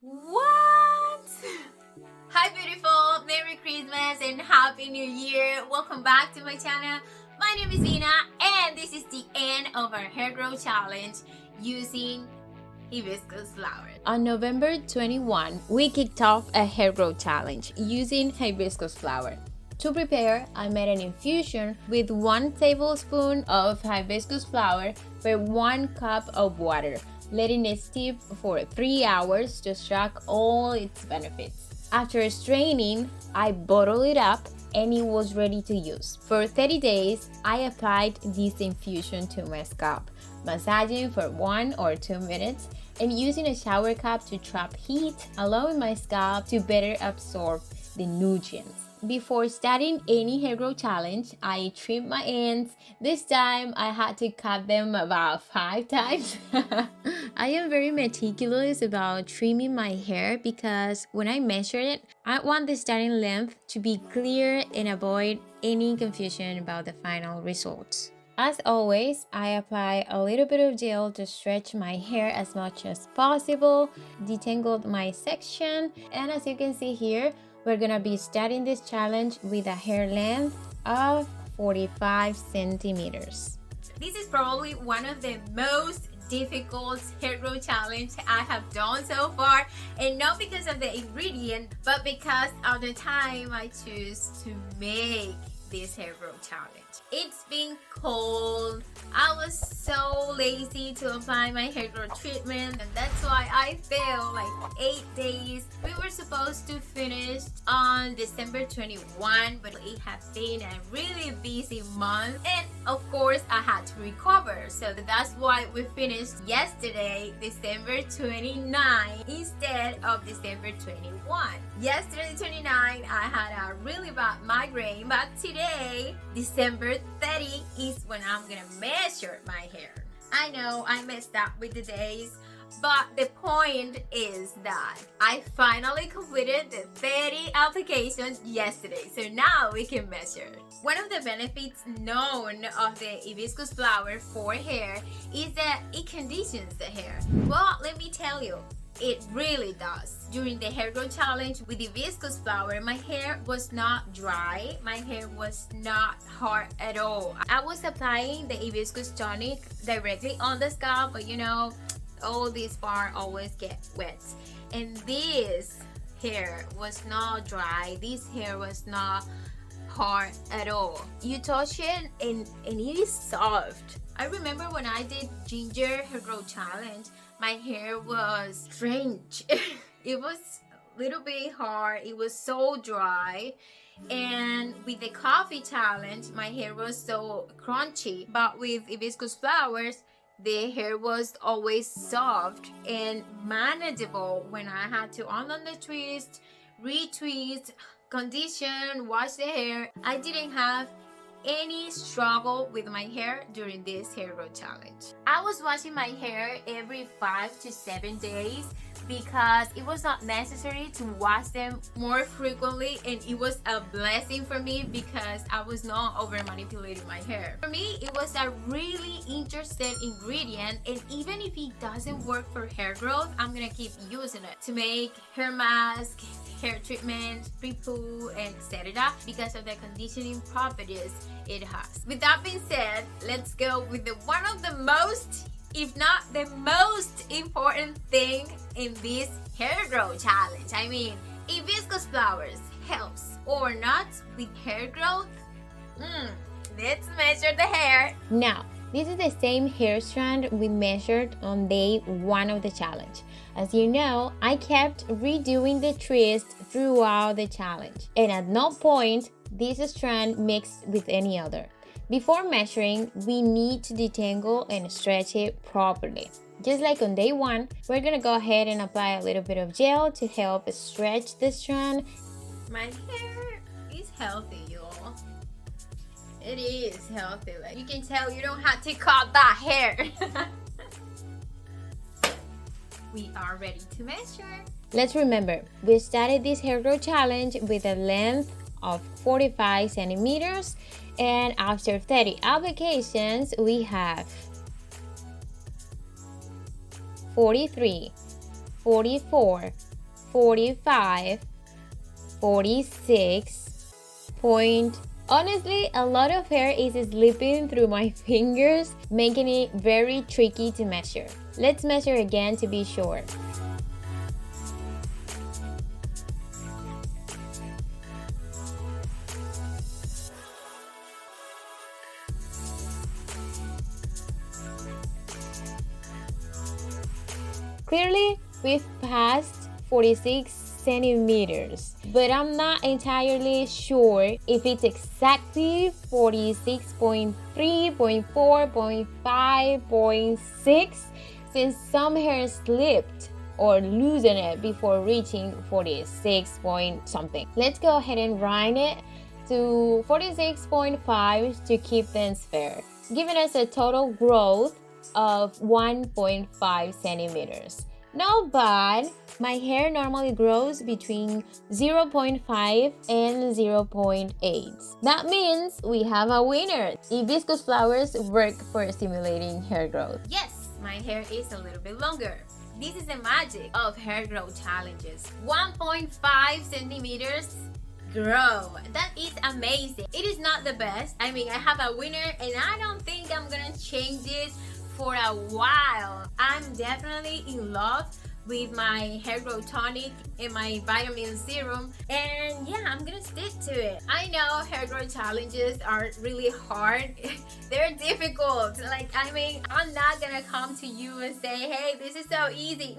What? Hi beautiful, Merry Christmas and Happy New Year. Welcome back to my channel. My name is Ina and this is the end of our hair growth challenge using hibiscus flower. On November 21, we kicked off a hair growth challenge using hibiscus flower. To prepare, I made an infusion with 1 tablespoon of hibiscus flower per 1 cup of water, letting it steep for 3 hours to extract all its benefits. After straining, I bottled it up and it was ready to use. For 30 days, I applied this infusion to my scalp, massaging for 1 or 2 minutes and using a shower cap to trap heat, allowing my scalp to better absorb the nutrients. Before starting any hair growth challenge, I trimmed my ends. This time, I had to cut them about 5 times. I am very meticulous about trimming my hair because when I measure it, I want the starting length to be clear and avoid any confusion about the final results. As always, I apply a little bit of gel to stretch my hair as much as possible, detangled my section, and as you can see here, we're gonna be starting this challenge with a hair length of 45 centimeters. This is probably one of the most difficult hair growth challenge I have done so far, and not because of the ingredient, but because of the time I choose to make this hair growth challenge. It's been cold. I was so lazy to apply my hair growth treatment, and that's why I failed like 8 days. We were supposed to finish on December 21, but it has been a really busy month, and of course I had to recover, so that's why we finished yesterday, December 29, instead of December 21. Yesterday 29, I had a really bad migraine, but today, December 30, is when I'm gonna measure my hair. I know I messed up with the days, but the point is that I finally completed the 30 applications yesterday, so now we can measure. One of the benefits known of the hibiscus flower for hair is that it conditions the hair. Well, let me tell you, it really does. During the hair growth challenge with the hibiscus flower, my hair was not dry. My hair was not hard at all. I was applying the hibiscus tonic directly on the scalp, but you know, all this part always get wet. And this hair was not dry. This hair was not hard at all. You touch it and it is soft. I remember when I did ginger hair growth challenge, my hair was strange. It was a little bit hard. It was so dry. And with the coffee challenge, my hair was so crunchy. But with hibiscus flowers, the hair was always soft and manageable when I had to undo the twist, retwist, condition, wash the hair. I didn't have any struggle with my hair during this hair growth challenge. I was washing my hair every 5 to 7 days because it was not necessary to wash them more frequently, and it was a blessing for me because I was not over manipulating my hair. For me, it was a really interesting ingredient, and even if it doesn't work for hair growth, I'm gonna keep using it to make hair mask, hair treatment, pre-poo, and etc. because of the conditioning properties it has. With that being said, let's go with one of the most, if not the most important thing in this hair growth challenge. I mean, hibiscus flowers helps or not with hair growth? Let's measure the hair. Now, this is the same hair strand we measured on day 1 of the challenge. As you know, I kept redoing the twist throughout the challenge, and at no point this strand mixed with any other. Before measuring, we need to detangle and stretch it properly. Just like on day 1, we're gonna go ahead and apply a little bit of gel to help stretch the strand. My hair is healthy, y'all. It is healthy. Like you can tell, you don't have to cut that hair. We are ready to measure. Let's remember, we started this hair growth challenge with a length of 45 centimeters, and after 30 applications, we have 43, 44, 45, 46 point. Honestly, a lot of hair is slipping through my fingers, making it very tricky to measure. Let's measure again to be sure. Clearly, we've passed 46 centimeters, but I'm not entirely sure if it's exactly 46.3.4.5.6 since some hair slipped or loosened it before reaching 46 point something. Let's go ahead and round it to 46.5 to keep things fair, giving us a total growth of 1.5 centimeters. Not bad. My hair normally grows between 0.5 and 0.8. That means we have a winner. Hibiscus flowers work for stimulating hair growth. Yes, my hair is a little bit longer. This is the magic of hair growth challenges. 1.5 centimeters grow. That is amazing. It is not the best. I mean, I have a winner and I don't think I'm gonna change it for a while. I'm definitely in love with my hair growth tonic and my vitamin serum, and yeah, I'm gonna stick to it. I know hair growth challenges are really hard. They're difficult. Like, I mean, I'm not gonna come to you and say, hey, this is so easy.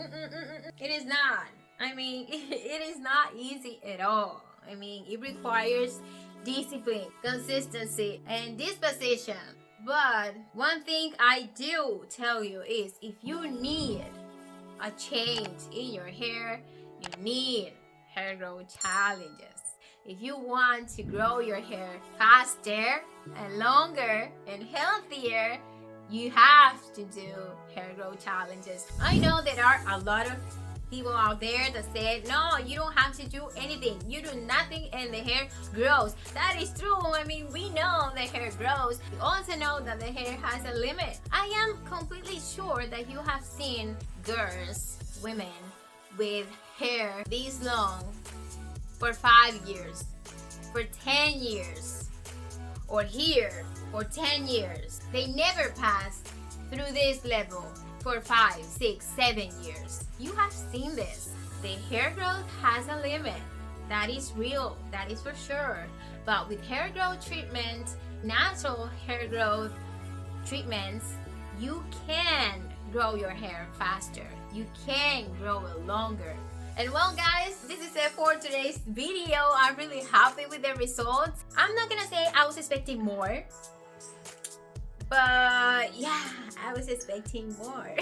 It is not. I mean, it is not easy at all. I mean, it requires discipline, consistency, and disposition. But one thing I do tell you is, if you need a change in your hair, you need hair growth challenges. If you want to grow your hair faster and longer and healthier, you have to do hair growth challenges. I know there are a lot of people out there that say, no, you don't have to do anything. You do nothing and the hair grows. That is true. I mean, we know the hair grows. We also know that the hair has a limit. I am completely sure that you have seen girls, women with hair this long for 5 years, for 10 years, or here for 10 years. They never pass through this level for 5, 6, 7 years. You have seen this. The hair growth has a limit. That is real. That is for sure. But with hair growth treatment, natural hair growth treatments, you can grow your hair faster. You can grow it longer. And well, guys, this is it for today's video. I'm really happy with the results. I'm not gonna say I was expecting more, but yeah, I was expecting more.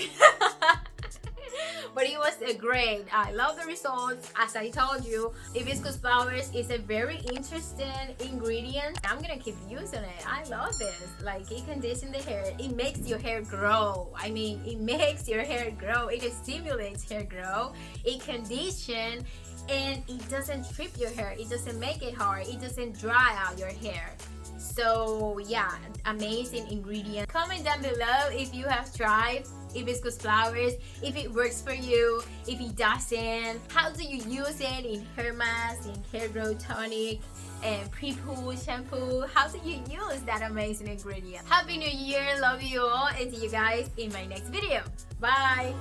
But it was great. I love the results. As I told you, hibiscus flowers is a very interesting ingredient. I'm gonna keep using it. I love this. Like, it conditions the hair. It makes your hair grow. I mean, it makes your hair grow. It stimulates hair grow. It conditions, and it doesn't strip your hair. It doesn't make it hard. It doesn't dry out your hair. So yeah, amazing ingredient. Comment down below if you have tried hibiscus flowers, if it works for you, if it doesn't. How do you use it in hair mask, in hair growth tonic, and pre-poo shampoo? How do you use that amazing ingredient? Happy New Year, love you all, and see you guys in my next video. Bye.